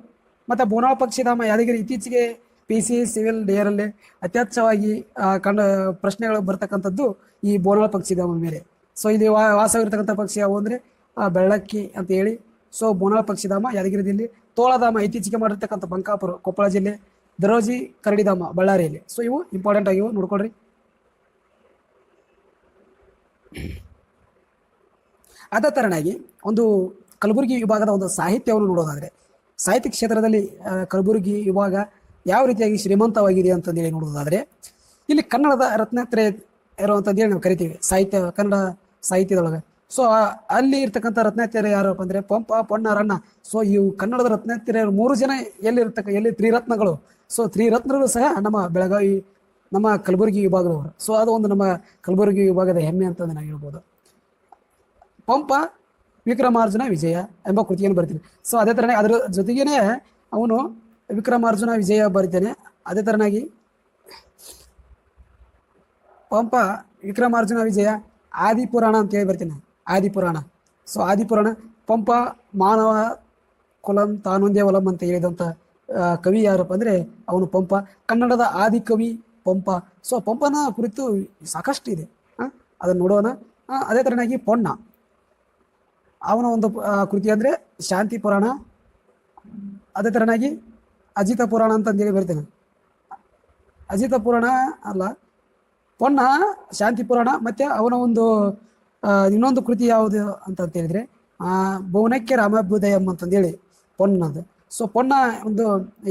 ಮತ್ತು ಬೋನಾಳ ಪಕ್ಷಿಧಾಮ ಯಾದಗಿರಿ. ಇತ್ತೀಚೆಗೆ PC ಸಿವಿಲ್ ಡೇರಲ್ಲಿ ಅತ್ಯಚ್ಛವಾಗಿ ಪ್ರಶ್ನೆಗಳು ಬರ್ತಕ್ಕಂಥದ್ದು ಈ ಬೋನಾಳ ಪಕ್ಷಿಧಾಮ ಮೇಲೆ. ಸೊ ಇಲ್ಲಿ ವಾಸವಿರ್ತಕ್ಕಂಥ ಪಕ್ಷಿ ಯಾವ ಅಂದರೆ ಬೆಳ್ಳಕ್ಕಿ ಅಂತ ಹೇಳಿ. ಸೊ ಬೋನಾಳ ಪಕ್ಷಿಧಾಮ ಯಾದಗಿರಿಯಲ್ಲಿ, ತೋಳಧಾಮ ಇತ್ತೀಚೆಗೆ ಮಾಡಿರ್ತಕ್ಕಂಥ ಬಂಕಾಪುರ ಕೊಪ್ಪಳ ಜಿಲ್ಲೆ, ದರೋಜಿ ಕರಡಿಧಾಮ ಬಳ್ಳಾರಿಯಲ್ಲಿ. ಸೊ ಇವು ಇಂಪಾರ್ಟೆಂಟ್ ಆಗಿವು, ನೋಡ್ಕೊಳ್ರಿ. ಅದೇ ತರನಾಗಿ ಒಂದು ಕಲಬುರಗಿ ವಿಭಾಗದ ಒಂದು ಸಾಹಿತ್ಯವನ್ನು ನೋಡೋದಾದರೆ, ಸಾಹಿತ್ಯ ಕ್ಷೇತ್ರದಲ್ಲಿ ಕಲಬುರಗಿ ವಿಭಾಗ ಯಾವ ರೀತಿಯಾಗಿ ಶ್ರೀಮಂತವಾಗಿದೆ ಅಂತಂದೇಳಿ ನೋಡೋದಾದರೆ, ಇಲ್ಲಿ ಕನ್ನಡದ ರತ್ನತ್ರಯ ಇರುವಂಥದ್ದೇಳಿ ನಾವು ಕರಿತೀವಿ ಕನ್ನಡ ಸಾಹಿತ್ಯದೊಳಗೆ. ಸೊ ಅಲ್ಲಿ ಇರ್ತಕ್ಕಂಥ ರತ್ನತ್ರಯ ಯಾರಪ್ಪ ಅಂದರೆ ಪಂಪ, ಪೊನ್ನ, ರನ್ನ. ಸೊ ಇವು ಕನ್ನಡದ ರತ್ನತ್ರಯ 3 ಜನ ಎಲ್ಲಿ ತ್ರಿರತ್ನಗಳು. ಸೊ ತ್ರಿರತ್ನಗಳು ಸಹ ನಮ್ಮ ಬೆಳಗಾವಿ, ನಮ್ಮ ಕಲಬುರಗಿ ವಿಭಾಗದವರು. ಸೊ ಅದು ಒಂದು ನಮ್ಮ ಕಲಬುರಗಿ ವಿಭಾಗದ ಹೆಮ್ಮೆ ಅಂತಂದು ನಾವು ಹೇಳ್ಬೋದು. ಪಂಪ ವಿಕ್ರಮಾರ್ಜುನ ವಿಜಯ ಎಂಬ ಕೃತಿಯನ್ನು ಬರಿತೀನಿ. ಸೊ ಅದೇ ಥರನೇ ಅದರ ಜೊತೆಗೇನೆ ಅವನು ವಿಕ್ರಮಾರ್ಜುನ ವಿಜಯ ಬರಿತಾನೆ. ಅದೇ ಥರನಾಗಿ ಪಂಪ ವಿಕ್ರಮಾರ್ಜುನ ವಿಜಯ ಆದಿಪುರಾಣ ಅಂತೇಳಿ ಬರ್ತೀನಿ, ಆದಿಪುರಾಣ. ಸೊ ಆದಿಪುರಾಣ. ಪಂಪ ಮಾನವ ಕುಲಂ ತಾನೊಂದೇ ಒಲಂ ಅಂತ ಹೇಳಿದಂಥ ಕವಿ ಯಾರಪ್ಪ ಅಂದರೆ ಅವನು ಪಂಪ, ಕನ್ನಡದ ಆದಿ ಕವಿ ಪಂಪ. ಸೊ ಪಂಪನ ಕುರಿತು ಸಾಕಷ್ಟು ಇದೆ, ಅದನ್ನು ನೋಡೋಣ. ಅದೇ ಥರನಾಗಿ ಪೊನ್ನ, ಅವನ ಒಂದು ಕೃತಿ ಅಂದರೆ ಶಾಂತಿ ಪುರಾಣ. ಅದೇ ಥರನಾಗಿ ಅಜಿತ ಪುರಾಣ ಅಂತಂದೇಳಿ ಬರ್ತೇನೆ. ಅಜಿತ ಪುರಾಣ ಅಲ್ಲ, ಪೊನ್ನ ಶಾಂತಿ ಪುರಾಣ. ಮತ್ತು ಅವನ ಒಂದು ಇನ್ನೊಂದು ಕೃತಿ ಯಾವುದು ಅಂತ ಹೇಳಿದರೆ ಭುವನಕ್ಕೆ ರಾಮಾಭ್ಯುದಯಂ ಅಂತಂದೇಳಿ ಪೊನ್ನದು. ಸೊ ಪೊನ್ನ ಒಂದು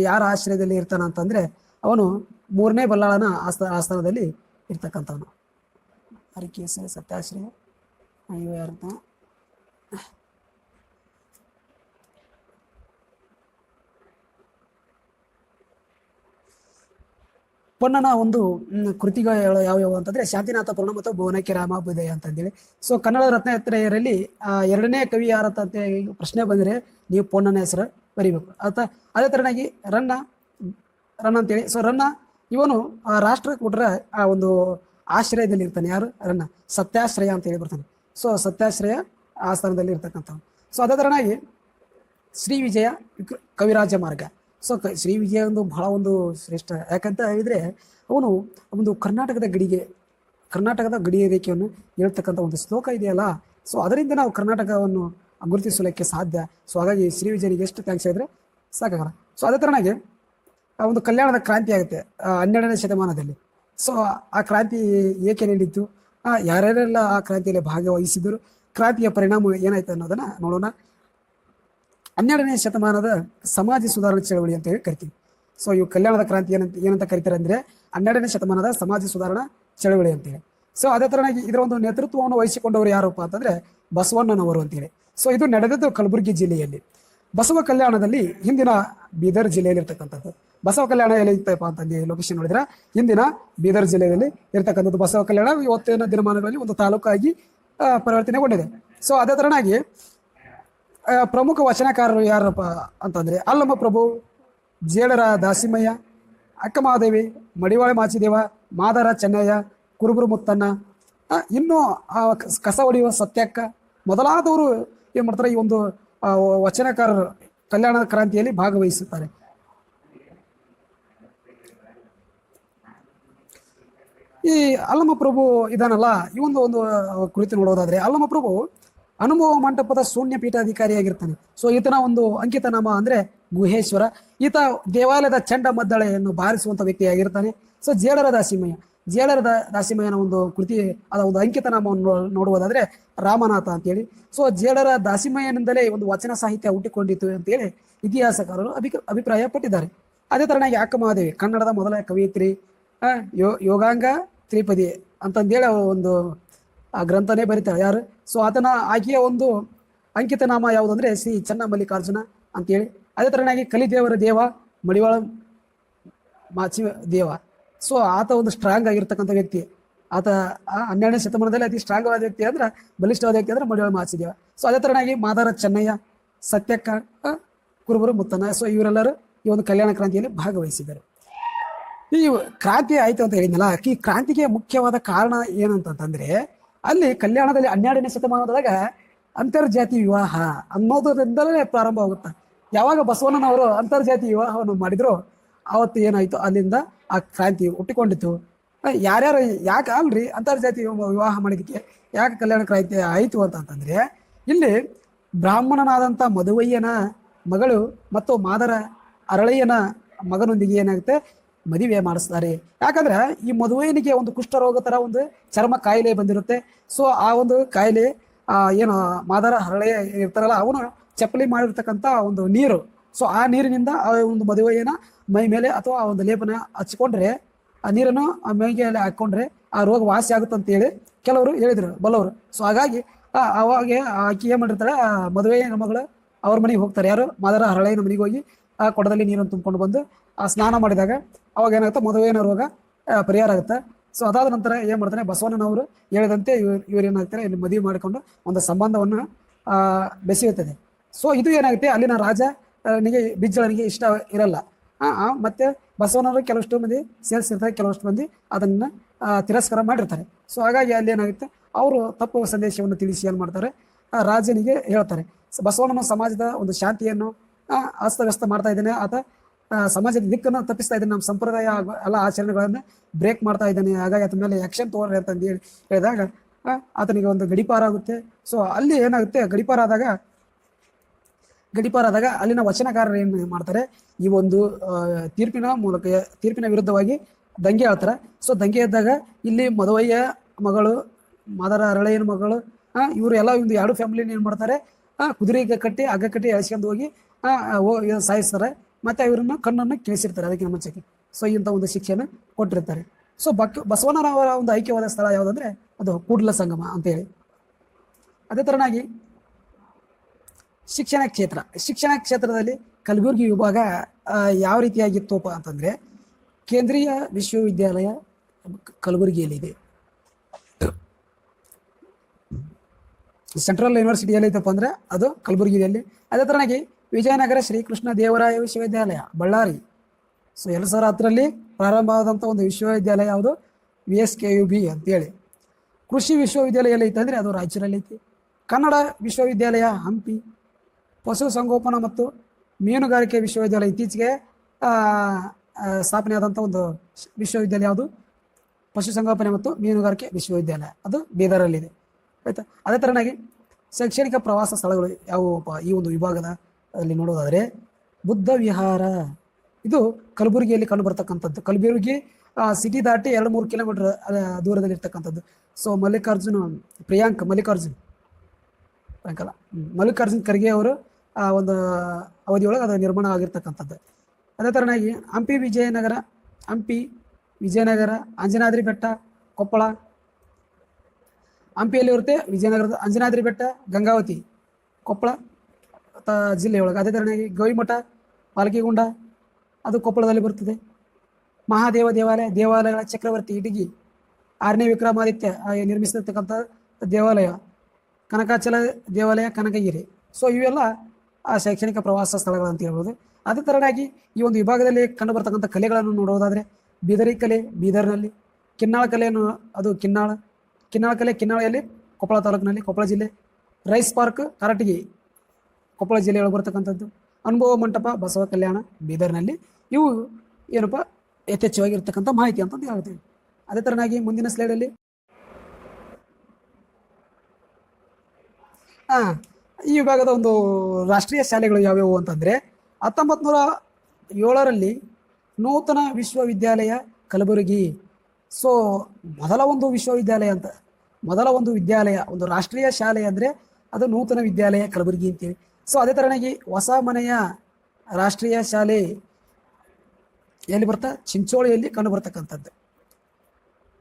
ಯಾರ ಆಶ್ರಯದಲ್ಲಿ ಇರ್ತಾನ ಅಂತಂದರೆ ಅವನು 3ನೇ ಬಲ್ಲಾಳನ ಆಸ್ಥಾನದಲ್ಲಿ ಇರ್ತಕ್ಕಂಥವನು. ಹರಿಕೇಶ ಸತ್ಯಾಶ್ರಯ ಇವ ಯಾರಂತ ಪೊನ್ನನ ಒಂದು ಕೃತಿಗಳು ಯಾವ್ಯಾವು ಅಂತಂದರೆ ಶಾಂತಿನಾಥ ಪುರಾಣ ಮತ್ತು ಭುವನಕ್ಕೆ ರಾಮಾಭ್ಯುದಯ ಅಂತಂದೇಳಿ. ಸೊ ಕನ್ನಡ ರತ್ನತ್ರಯರಲ್ಲಿ 2ನೇ ಕವಿ ಯಾರಂತ ಪ್ರಶ್ನೆ ಬಂದರೆ ನೀವು ಪೊನ್ನನ ಹೆಸರು ಬರೀಬೇಕು. ಅದೇ ಥರನಾಗಿ ರನ್ನ ಅಂತೇಳಿ. ಸೊ ರನ್ನ ಇವನು ರಾಷ್ಟ್ರಕೂಟರ ಆ ಒಂದು ಆಶ್ರಯದಲ್ಲಿ ಇರ್ತಾನೆ. ಯಾರು? ರನ್ನ. ಸತ್ಯಾಶ್ರಯ ಅಂತೇಳಿ ಬರ್ತಾನೆ. ಸೊ ಸತ್ಯಾಶ್ರಯ ಆಸ್ಥಾನದಲ್ಲಿ ಇರ್ತಕ್ಕಂಥವ್ನು. ಸೊ ಅದೇ ಥರನಾಗಿ ಶ್ರೀ ವಿಜಯ ಕವಿರಾಜ ಮಾರ್ಗ. ಸೊ ಶ್ರೀ ವಿಜಯ ಒಂದು ಬಹಳ ಒಂದು ಶ್ರೇಷ್ಠ. ಯಾಕಂತ ಹೇಳಿದರೆ ಅವನು ಒಂದು ಕರ್ನಾಟಕದ ಗಡಿ ರೇಖೆಯನ್ನು ಹೇಳ್ತಕ್ಕಂಥ ಒಂದು ಶ್ಲೋಕ ಇದೆಯಲ್ಲ. ಸೊ ಅದರಿಂದ ನಾವು ಕರ್ನಾಟಕವನ್ನು ಗುರುತಿಸಲಿಕ್ಕೆ ಸಾಧ್ಯ. ಸೊ ಹಾಗಾಗಿ ಶ್ರೀ ವಿಜಯನಿಗೆ ಎಷ್ಟು ಥ್ಯಾಂಕ್ಸ್ ಹೇಳಿದ್ರೆ ಸಾಕಾಗಲ್ಲ. ಸೊ ಅದೇ ಥರನಾಗಿ ಒಂದು ಕಲ್ಯಾಣದ ಕ್ರಾಂತಿ ಆಗುತ್ತೆ 12ನೇ ಶತಮಾನದಲ್ಲಿ. ಸೊ ಆ ಕ್ರಾಂತಿ ಏಕೆ ನೀಡಿತ್ತು, ಯಾರ್ಯಾರೆಲ್ಲ ಆ ಕ್ರಾಂತಿಯಲ್ಲಿ ಭಾಗವಹಿಸಿದರು, ಕ್ರಾಂತಿಯ ಪರಿಣಾಮ ಏನಾಯ್ತು ಅನ್ನೋದನ್ನು ನೋಡೋಣ. 12ನೇ ಶತಮಾನದ ಸಮಾಜ ಸುಧಾರಣಾ ಚಳವಳಿ ಅಂತ ಹೇಳಿ ಕರಿತೀವಿ. ಸೊ ಇವು ಕಲ್ಯಾಣದ ಕ್ರಾಂತಿ ಏನಂತ ಕರಿತಾರೆ ಅಂದರೆ 12ನೇ ಶತಮಾನದ ಸಮಾಜ ಸುಧಾರಣಾ ಚಳವಳಿ ಅಂತೇಳಿ. ಸೊ ಅದೇ ತರನಾಗಿ ಇದರ ಒಂದು ನೇತೃತ್ವವನ್ನು ವಹಿಸಿಕೊಂಡವರು ಯಾರಪ್ಪ ಅಂತಂದ್ರೆ ಬಸವಣ್ಣನವರು ಅಂತೇಳಿ. ಸೊ ಇದು ನಡೆದದ್ದು ಕಲಬುರಗಿ ಜಿಲ್ಲೆಯಲ್ಲಿ. ಬಸವ ಕಲ್ಯಾಣದಲ್ಲಿ ಹಿಂದಿನ ಬೀದರ್ ಜಿಲ್ಲೆಯಲ್ಲಿ ಇರ್ತಕ್ಕಂಥದ್ದು. ಬಸವ ಕಲ್ಯಾಣ ಎಲ್ಲಿ ಇತ್ತಪ್ಪ ಅಂತಂದು ಲೊಕೇಶನ್ ನೋಡಿದ್ರೆ ಹಿಂದಿನ ಬೀದರ್ ಜಿಲ್ಲೆಯಲ್ಲಿ ಇರ್ತಕ್ಕಂಥದ್ದು ಬಸವ ಕಲ್ಯಾಣ ಇವತ್ತಿನ ದಿನಮಾನಗಳಲ್ಲಿ ಒಂದು ತಾಲೂಕಾಗಿ ಪರಿವರ್ತನೆಗೊಂಡಿದೆ. ಸೊ ಅದೇ ತರನಾಗಿ ಪ್ರಮುಖ ವಚನಕಾರರು ಯಾರಪ್ಪ ಅಂತಂದ್ರೆ ಅಲ್ಲಮ ಪ್ರಭು, ಜೇಡರ ದಾಸಿಮಯ್ಯ, ಅಕ್ಕಮಹಾದೇವಿ, ಮಡಿವಾಳ ಮಾಚಿದೇವ, ಮಾದರ ಚೆನ್ನಯ್ಯ, ಕುರುಬರು ಮುತ್ತಣ್ಣ, ಇನ್ನು ಕಸ ಹೊಡೆಯುವ ಸತ್ಯಕ್ಕ ಮೊದಲಾದವರು ಏನ್ ಮಾಡ್ತಾರೆ, ಈ ಒಂದು ವಚನಕಾರರು ಕಲ್ಯಾಣ ಕ್ರಾಂತಿಯಲ್ಲಿ ಭಾಗವಹಿಸುತ್ತಾರೆ. ಈ ಅಲ್ಲಮ ಪ್ರಭು ಇದಾನಲ್ಲ, ಈ ಒಂದು ಕುರಿತು ನೋಡೋದಾದ್ರೆ ಅಲ್ಲಮ ಪ್ರಭು ಅನುಭವ ಮಂಟಪದ ಶೂನ್ಯ ಪೀಠಾಧಿಕಾರಿಯಾಗಿರ್ತಾನೆ. ಸೊ ಈತನ ಒಂದು ಅಂಕಿತ ನಾಮ ಅಂದ್ರೆ ಗುಹೇಶ್ವರ. ಈತ ದೇವಾಲಯದ ಚಂಡ ಮದ್ದಳೆಯನ್ನು ಬಾರಿಸುವಂತ ವ್ಯಕ್ತಿಯಾಗಿರ್ತಾನೆ. ಸೊ ಜೇಡರ ದಾಸಿಮಯ್ಯನ ಒಂದು ಕೃತಿ ಅದ ಒಂದು ಅಂಕಿತ ನಾಮವನ್ನು ನೋಡುವುದಾದ್ರೆ ರಾಮನಾಥ ಅಂತೇಳಿ. ಸೊ ಜೇಡರ ದಾಸಿಮಯ್ಯನಿಂದಲೇ ಒಂದು ವಚನ ಸಾಹಿತ್ಯ ಹುಟ್ಟಿಕೊಂಡಿತು ಅಂತೇಳಿ ಇತಿಹಾಸಕಾರರು ಅಭಿಪ್ರಾಯ ಪಟ್ಟಿದ್ದಾರೆ. ಅದೇ ತರನಾಗಿ ಅಕ್ಕಮಹಾದೇವಿ ಕನ್ನಡದ ಮೊದಲ ಕವಯಿತ್ರಿ, ಯೋಗಾಂಗ ತ್ರಿಪದಿ ಅಂತಂದೇಳಿ ಒಂದು ಗ್ರಂಥನೇ ಬರೀತಾರೆ ಯಾರು. ಸೊ ಆಕೆಯ ಒಂದು ಅಂಕಿತ ನಾಮ ಯಾವುದಂದ್ರೆ ಶ್ರೀ ಚನ್ನ ಮಲ್ಲಿಕಾರ್ಜುನ ಅಂತೇಳಿ. ಅದೇ ತರನಾಗಿ ಕಲಿದೇವರ ದೇವ ಮಡಿವಾಳ ಮಾಚಿ ದೇವ. ಸೊ ಆತ ಒಂದು ಸ್ಟ್ರಾಂಗ್ ಆಗಿರ್ತಕ್ಕಂಥ ವ್ಯಕ್ತಿ. ಆತ 12ನೇ ಶತಮಾನದಲ್ಲಿ ಅತಿ ಸ್ಟ್ರಾಂಗ್ ಆದ ವ್ಯಕ್ತಿ ಅಂದ್ರೆ ಬಲಿಷ್ಠವಾದ ವ್ಯಕ್ತಿ ಅಂದ್ರೆ ಮಡಿವಾಳ ಮಾಚಿದೇವ. ಸೊ ಅದೇ ತರನಾಗಿ ಮಾದಾರ ಚೆನ್ನಯ್ಯ, ಸತ್ಯಕ್ಕ, ಕುರುಬರು ಮುತ್ತಣ್ಣ. ಸೊ ಇವರೆಲ್ಲರೂ ಈ ಒಂದು ಕಲ್ಯಾಣ ಕ್ರಾಂತಿಯಲ್ಲಿ ಭಾಗವಹಿಸಿದ್ದಾರೆ. ಈ ಕ್ರಾಂತಿ ಆಯ್ತು ಅಂತ ಹೇಳಿದ್ನಲ್ಲ, ಈ ಕ್ರಾಂತಿಗೆ ಮುಖ್ಯವಾದ ಕಾರಣ ಏನಂತಂದ್ರೆ ಅಲ್ಲಿ ಕಲ್ಯಾಣದಲ್ಲಿ 12ನೇ ಶತಮಾನದೊಳಗ ಅಂತರ್ಜಾತಿ ವಿವಾಹ ಅನ್ನೋದ್ರಿಂದಲೇ ಪ್ರಾರಂಭವಾಗುತ್ತೆ. ಯಾವಾಗ ಬಸವಣ್ಣನವರು ಅಂತರ್ಜಾತಿ ವಿವಾಹವನ್ನು ಮಾಡಿದ್ರು ಅವತ್ತು ಏನಾಯ್ತು, ಅಲ್ಲಿಂದ ಆ ಕ್ರಾಂತಿ ಹುಟ್ಟಿಕೊಂಡಿತ್ತು. ಯಾರ್ಯಾರು ಯಾಕೆ ಅಲ್ರಿ ಅಂತರ್ಜಾತಿ ವಿವಾಹ ಮಾಡಿದಕ್ಕೆ ಯಾಕೆ ಕಲ್ಯಾಣ ಕ್ರಾಂತಿ ಆಯಿತು ಅಂತಂದ್ರೆ ಇಲ್ಲಿ ಬ್ರಾಹ್ಮಣನಾದಂಥ ಮದುವಯ್ಯನ ಮಗಳು ಮತ್ತು ಮಾದರ ಅರಳಯ್ಯನ ಮಗನೊಂದಿಗೆ ಏನಾಗುತ್ತೆ ಮದುವೆ ಮಾಡಿಸ್ತಾರೆ. ಯಾಕಂದ್ರೆ ಈ ಮದುವೆಯನಿಗೆ ಒಂದು ಕುಷ್ಠರೋಗ ತರ ಒಂದು ಚರ್ಮ ಕಾಯಿಲೆ ಬಂದಿರುತ್ತೆ. ಸೊ ಆ ಒಂದು ಕಾಯಿಲೆ ಏನು ಮಾದರ ಹರಳೆ ಇರ್ತಾರಲ್ಲ ಅವನು ಚಪ್ಪಲಿ ಮಾಡಿರ್ತಕ್ಕಂಥ ಒಂದು ನೀರು. ಸೊ ಆ ನೀರಿನಿಂದ ಆ ಒಂದು ಮದುವೆಯನ್ನ ಮೈ ಮೇಲೆ ಅಥವಾ ಆ ಒಂದು ಲೇಪನ ಹಚ್ಕೊಂಡ್ರೆ, ಆ ನೀರನ್ನು ಆ ಮೈಗೆ ಹಾಕೊಂಡ್ರೆ ಆ ರೋಗ ವಾಸಿ ಆಗುತ್ತೆ ಅಂತೇಳಿ ಕೆಲವರು ಹೇಳಿದ್ರು ಬಲ್ಲವರು. ಸೊ ಹಾಗಾಗಿ ಅವಾಗ ಆಕೆ ಏನ್ ಮಾಡಿರ್ತಾಳೆ, ಆ ಮದುವೆಯ ಮಗಳು ಅವ್ರ ಮನೆಗೆ ಹೋಗ್ತಾರೆ. ಯಾರು ಮಾದರ ಹರಳೆಯ ಮನೆಗೆ ಹೋಗಿ ಆ ಕೊಡದಲ್ಲಿ ನೀರನ್ನು ತುಂಬಿಕೊಂಡು ಬಂದು ಆ ಸ್ನಾನ ಮಾಡಿದಾಗ ಅವಾಗ ಏನಾಗುತ್ತೆ ಮದುವೆಯ ರೋಗ ಪರಿಹಾರ ಆಗುತ್ತೆ. ಸೊ ಅದಾದ ನಂತರ ಏನ್ ಮಾಡ್ತಾನೆ ಬಸವಣ್ಣನವರು ಹೇಳಿದಂತೆ ಇವ್ರು ಏನಾಗ್ತಾರೆ ಇಲ್ಲಿ ಮದುವೆ ಮಾಡಿಕೊಂಡು ಒಂದು ಸಂಬಂಧವನ್ನು ಬೆಸೆಯುತ್ತದೆ. ಸೊ ಇದು ಏನಾಗುತ್ತೆ ಅಲ್ಲಿನ ರಾಜನಿಗೆ ಬಿಜ್ಜಳನಿಗೆ ಇಷ್ಟ ಇರಲ್ಲ. ಮತ್ತೆ ಬಸವಣ್ಣವರು ಕೆಲವಷ್ಟು ಮಂದಿ ಸೇರಿಸಿರ್ತಾರೆ, ಕೆಲವಷ್ಟು ಮಂದಿ ಅದನ್ನ ತಿರಸ್ಕಾರ ಮಾಡಿರ್ತಾರೆ. ಸೊ ಹಾಗಾಗಿ ಅಲ್ಲಿ ಏನಾಗುತ್ತೆ ಅವರು ತಪ್ಪು ಸಂದೇಶವನ್ನು ತಿಳಿಸಿ ಏನ್ ಮಾಡ್ತಾರೆ ರಾಜನಿಗೆ ಹೇಳ್ತಾರೆ. ಬಸವಣ್ಣನ ಸಮಾಜದ ಒಂದು ಶಾಂತಿಯನ್ನು ಅಸ್ತವ್ಯಸ್ತ ಮಾಡ್ತಾ ಇದ್ದಾನೆ, ಆತ ಸಮಾಜದ ದಿಕ್ಕನ್ನು ತಪ್ಪಿಸ್ತಾ ಇದ್ದಾನೆ, ನಮ್ಮ ಸಂಪ್ರದಾಯ ಎಲ್ಲ ಆಚರಣೆಗಳನ್ನ ಬ್ರೇಕ್ ಮಾಡ್ತಾ ಇದ್ದಾನೆ, ಹಾಗಾಗಿ ಆತ ಮೇಲೆ ಆಕ್ಷನ್ ತಗೋರಿ ಅಂತ ಹೇಳಿದಾಗ ಆತನಿಗೆ ಒಂದು ಗಡಿಪಾರ ಆಗುತ್ತೆ. ಸೊ ಅಲ್ಲಿ ಏನಾಗುತ್ತೆ ಗಡಿಪಾರಾದಾಗ ಅಲ್ಲಿನ ವಚನಕಾರರು ಏನು ಮಾಡ್ತಾರೆ, ಈ ಒಂದು ತೀರ್ಪಿನ ವಿರುದ್ಧವಾಗಿ ದಂಗೆ ಹೇಳ್ತಾರೆ. ಸೊ ದಂಗೆ ಎದ್ದಾಗ ಇಲ್ಲಿ ಮದುವಯ್ಯ ಮಗಳು ಮಾದರ ಅರಳೆಯನ ಮಗಳು ಇವರು ಎಲ್ಲ ಒಂದು ಎರಡು ಫ್ಯಾಮಿಲಿನ ಏನ್ ಮಾಡ್ತಾರೆ ಕುದುರೆಗೆ ಕಟ್ಟಿ ಹಗ್ಗ ಕಟ್ಟಿ ಎಳ್ಸ್ಕೊಂಡು ಹೋಗಿ ಸಾಯಿಸ್ತಾರೆ. ಮತ್ತೆ ಇವರನ್ನ ಕಣ್ಣನ್ನು ಕಿಳಿಸಿರ್ತಾರೆ ಅದಕ್ಕೆ ಮುಂಚೆಗೆ. ಸೊ ಇಂಥ ಒಂದು ಶಿಕ್ಷೆಯನ್ನು ಕೊಟ್ಟಿರ್ತಾರೆ. ಸೊ ಬಸವಣ್ಣನವರ ಒಂದು ಐಕ್ಯವಾದ ಸ್ಥಳ ಯಾವುದಂದ್ರೆ ಅದು ಕೂಡ್ಲ ಸಂಗಮ ಅಂತ ಹೇಳಿ. ಅದೇ ತರನಾಗಿ ಶಿಕ್ಷಣ ಕ್ಷೇತ್ರದಲ್ಲಿ ಕಲಬುರಗಿ ವಿಭಾಗ ಯಾವ ರೀತಿಯಾಗಿತ್ತಪ್ಪ ಅಂತಂದ್ರೆ ಕೇಂದ್ರೀಯ ವಿಶ್ವವಿದ್ಯಾಲಯ ಕಲಬುರಗಿಯಲ್ಲಿದೆ. ಸೆಂಟ್ರಲ್ ಯೂನಿವರ್ಸಿಟಿ ಎಲ್ಲೈತಪ್ಪ ಅಂದ್ರೆ ಅದು ಕಲಬುರಗಿಯಲ್ಲಿ. ಅದೇ ತರನಾಗಿ ವಿಜಯನಗರ ಶ್ರೀಕೃಷ್ಣ ದೇವರಾಯ ವಿಶ್ವವಿದ್ಯಾಲಯ ಬಳ್ಳಾರಿ. ಸೊ 2010ರಲ್ಲಿ ಪ್ರಾರಂಭವಾದಂಥ ಒಂದು ವಿಶ್ವವಿದ್ಯಾಲಯ ಯಾವುದು VSKUB ಅಂತೇಳಿ. ಕೃಷಿ ವಿಶ್ವವಿದ್ಯಾಲಯ ಎಲ್ಲೈತೆ ಅಂದರೆ ಅದು ರಾಯಚೂರಲ್ಲಿ ಐತಿ. ಕನ್ನಡ ವಿಶ್ವವಿದ್ಯಾಲಯ ಹಂಪಿ. ಪಶುಸಂಗೋಪನಾ ಮತ್ತು ಮೀನುಗಾರಿಕೆ ವಿಶ್ವವಿದ್ಯಾಲಯ ಇತ್ತೀಚೆಗೆ ಸ್ಥಾಪನೆಯಾದಂಥ ಒಂದು ವಿಶ್ವವಿದ್ಯಾಲಯ ಯಾವುದು ಪಶುಸಂಗೋಪನೆ ಮತ್ತು ಮೀನುಗಾರಿಕೆ ವಿಶ್ವವಿದ್ಯಾಲಯ, ಅದು ಬೀದರಲ್ಲಿದೆ ಆಯ್ತಾ. ಅದೇ ತರನಾಗಿ ಶೈಕ್ಷಣಿಕ ಪ್ರವಾಸ ಸ್ಥಳಗಳು ಯಾವುವಪ್ಪ ಈ ಒಂದು ವಿಭಾಗದ ಅಲ್ಲಿ ನೋಡೋದಾದ್ರೆ ಬುದ್ಧ ವಿಹಾರ, ಇದು ಕಲಬುರಗಿಯಲ್ಲಿ ಕಂಡು ಬರ್ತಕ್ಕಂಥದ್ದು. ಕಲಬುರಗಿ ಸಿಟಿ ದಾಟಿ 2-3 ಕಿಲೋಮೀಟರ್ ದೂರದಲ್ಲಿ ಇರ್ತಕ್ಕಂಥದ್ದು. ಸೊ ಮಲ್ಲಿಕಾರ್ಜುನ್ ಖರ್ಗೆ ಅವರು ಒಂದು ಅವಧಿಯೊಳಗೆ ಅದು ನಿರ್ಮಾಣ ಆಗಿರ್ತಕ್ಕಂಥದ್ದು. ಅದೇ ತರನಾಗಿ ಹಂಪಿ ವಿಜಯನಗರ, ಅಂಜನಾದ್ರಿ ಬೆಟ್ಟ, ಕೊಪ್ಪಳ, ಹಂಪಿಯಲ್ಲಿ ಇರುತ್ತೆ, ವಿಜಯನಗರದ ಅಂಜನಾದ್ರಿ ಬೆಟ್ಟ, ಗಂಗಾವತಿ ಕೊಪ್ಪಳ ಜಿಲ್ಲೆಯೊಳಗೆ. ಅದೇ ಥರನಾಗಿ ಗವಿಮಠ, ಪಾಲ್ಕಿಗುಂಡ ಅದು ಕೊಪ್ಪಳದಲ್ಲಿ ಬರ್ತದೆ. ಮಹಾದೇವ ದೇವಾಲಯಗಳ ಚಕ್ರವರ್ತಿ ಇಟಗಿ, 6ನೇ ವಿಕ್ರಮಾದಿತ್ಯ ನಿರ್ಮಿಸಿರ್ತಕ್ಕಂಥ ದೇವಾಲಯ, ಕನಕಾಚಲ ದೇವಾಲಯ, ಕನಕಗಿರಿ. ಸೊ ಇವೆಲ್ಲ ಶೈಕ್ಷಣಿಕ ಪ್ರವಾಸ ಸ್ಥಳಗಳು ಅಂತ ಹೇಳ್ಬೋದು. ಅದೇ ಥರನಾಗಿ ಈ ಒಂದು ವಿಭಾಗದಲ್ಲಿ ಕಂಡು ಬರ್ತಕ್ಕಂಥ ಕಲೆಗಳನ್ನು ನೋಡೋದಾದರೆ ಬೀದರಿ ಕಲೆ ಬೀದರ್ನಲ್ಲಿ, ಕಿನ್ನಾಳ ಕಲೆಯನ್ನು ಅದು ಕಿನ್ನಾಳ ಕಲೆ ಕಿನ್ನಾಳೆಯಲ್ಲಿ ಕೊಪ್ಪಳ ತಾಲೂಕಿನಲ್ಲಿ, ಕೊಪ್ಪಳ ಜಿಲ್ಲೆ. ರೈಸ್ ಪಾರ್ಕ್ ಕಾರಟಗಿ ಕೊಪ್ಪಳ ಜಿಲ್ಲೆಯೊಳಗೆ ಬರ್ತಕ್ಕಂಥದ್ದು. ಅನುಭವ ಮಂಟಪ ಬಸವ ಕಲ್ಯಾಣ ಬೀದರ್ನಲ್ಲಿ. ಇವು ಏನಪ್ಪ ಯಥೇಚ್ಛವಾಗಿರ್ತಕ್ಕಂಥ ಮಾಹಿತಿ ಅಂತಂದು ಹೇಳ್ತೀವಿ. ಅದೇ ಥರನಾಗಿ ಮುಂದಿನ ಸ್ಲೈಡಲ್ಲಿ ಈ ವಿಭಾಗದ ಒಂದು ರಾಷ್ಟ್ರೀಯ ಶಾಲೆಗಳು ಯಾವ್ಯಾವು ಅಂತಂದರೆ 1907ರಲ್ಲಿ ನೂತನ ವಿಶ್ವವಿದ್ಯಾಲಯ ಕಲಬುರಗಿ. ಸೊ ಮೊದಲ ಒಂದು ವಿದ್ಯಾಲಯ ಒಂದು ರಾಷ್ಟ್ರೀಯ ಶಾಲೆ ಅಂದರೆ ಅದು ನೂತನ ವಿದ್ಯಾಲಯ ಕಲಬುರಗಿ ಅಂತೀವಿ. ಸೊ ಅದೇ ಥರನಾಗಿ ಹೊಸ ಮನೆಯ ರಾಷ್ಟ್ರೀಯ ಶಾಲೆ ಎಲ್ಲಿ ಬರ್ತಾ ಚಿಂಚೋಳಿಯಲ್ಲಿ ಕಂಡು ಬರ್ತಕ್ಕಂಥದ್ದು.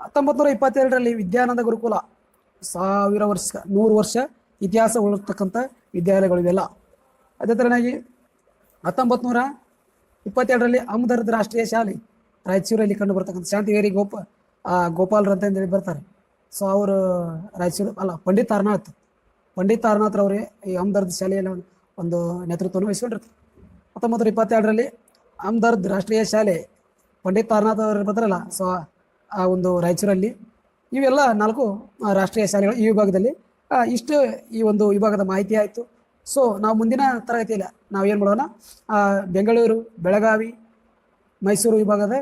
1922ರಲ್ಲಿ ವಿದ್ಯಾನಂದ ಗುರುಕುಲ 100 ವರ್ಷ ಇತಿಹಾಸ ಉಳಿರ್ತಕ್ಕಂಥ ವಿದ್ಯಾಲಯಗಳು ಇವೆಲ್ಲ. ಅದೇ ಥರನಾಗಿ 1922ರಲ್ಲಿ ಹಮ್ದರ್ದ್ ರಾಷ್ಟ್ರೀಯ ಶಾಲೆ ರಾಯಚೂರಲ್ಲಿ ಕಂಡು ಬರ್ತಕ್ಕಂಥ ಶಾಂತಿವೇರಿ ಗೋಪಾಲ್ರು ಅಂತಂದೇಳಿ ಬರ್ತಾರೆ. ಸೊ ಅವರು ರಾಯಚೂರು ಅಲ್ಲ ಪಂಡಿತ್ ತಾರನಾಥ್ ಅವರೇ ಈ ಹಮ್ದರ್ದ್ ಶಾಲೆಯಲ್ಲಿ ಒಂದು ನೇತೃತ್ವವನ್ನು ವಹಿಸ್ಕೊಂಡಿರ್ತಾರೆ. 1922ರಲ್ಲಿ ಹಮ್ದರ್ದ್ ರಾಷ್ಟ್ರೀಯ ಶಾಲೆ ಪಂಡಿತ್ ತಾರನಾಥ್ ಅವರು ಬರ್ತಾರಲ್ಲ, ಸೊ ಆ ಒಂದು ರಾಯಚೂರಲ್ಲಿ. ಇವೆಲ್ಲ 4 ರಾಷ್ಟ್ರೀಯ ಶಾಲೆಗಳು ಈ ವಿಭಾಗದಲ್ಲಿ. ಇಷ್ಟು ಈ ಒಂದು ವಿಭಾಗದ ಮಾಹಿತಿ ಆಯಿತು. ಸೊ ನಾವು ಮುಂದಿನ ತರಗತಿಯಲ್ಲಿ ನಾವೇನು ಮಾಡೋಣ, ಬೆಂಗಳೂರು, ಬೆಳಗಾವಿ, ಮೈಸೂರು ವಿಭಾಗದ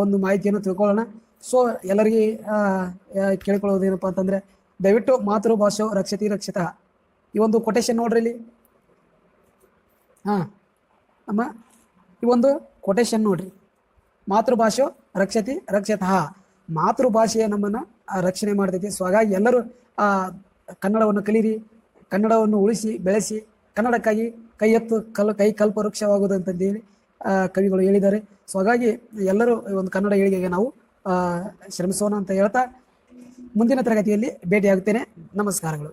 ಒಂದು ಮಾಹಿತಿಯನ್ನು ತಿಳ್ಕೊಳ್ಳೋಣ. ಸೊ ಎಲ್ಲರಿಗೆ ಕೇಳ್ಕೊಳ್ಳೋದು ಏನಪ್ಪ ಅಂತಂದರೆ, ದಯವಿಟ್ಟು ಮಾತೃಭಾಷೆ ರಕ್ಷತಿ ರಕ್ಷಿತ ಈ ಒಂದು ಕೊಟೇಶನ್ ನೋಡ್ರಿ ಇಲ್ಲಿ. ನಮ್ಮ ಈ ಒಂದು ಕೊಟೇಶನ್ ನೋಡ್ರಿ, ಮಾತೃಭಾಷೆ ರಕ್ಷತಿ ರಕ್ಷತಃ. ಮಾತೃಭಾಷೆಯ ನಮ್ಮನ್ನು ರಕ್ಷಣೆ ಮಾಡ್ತೈತಿ. ಸೊ ಹಾಗಾಗಿ ಎಲ್ಲರೂ ಕನ್ನಡವನ್ನು ಕಲೀರಿ, ಕನ್ನಡವನ್ನು ಉಳಿಸಿ ಬೆಳೆಸಿ, ಕನ್ನಡಕ್ಕಾಗಿ ಕೈ ಕಲ್ಪವೃಕ್ಷವಾಗುವುದು ಅಂತಂದೇಳಿ ಕವಿಗಳು ಹೇಳಿದ್ದಾರೆ. ಸೊ ಹಾಗಾಗಿ ಎಲ್ಲರೂ ಒಂದು ಕನ್ನಡ ಏಳಿಗೆಗೆ ನಾವು ಶ್ರಮಿಸೋಣ ಅಂತ ಹೇಳ್ತಾ ಮುಂದಿನ ತರಗತಿಯಲ್ಲಿ ಭೇಟಿಯಾಗುತ್ತೇನೆ. ನಮಸ್ಕಾರಗಳು.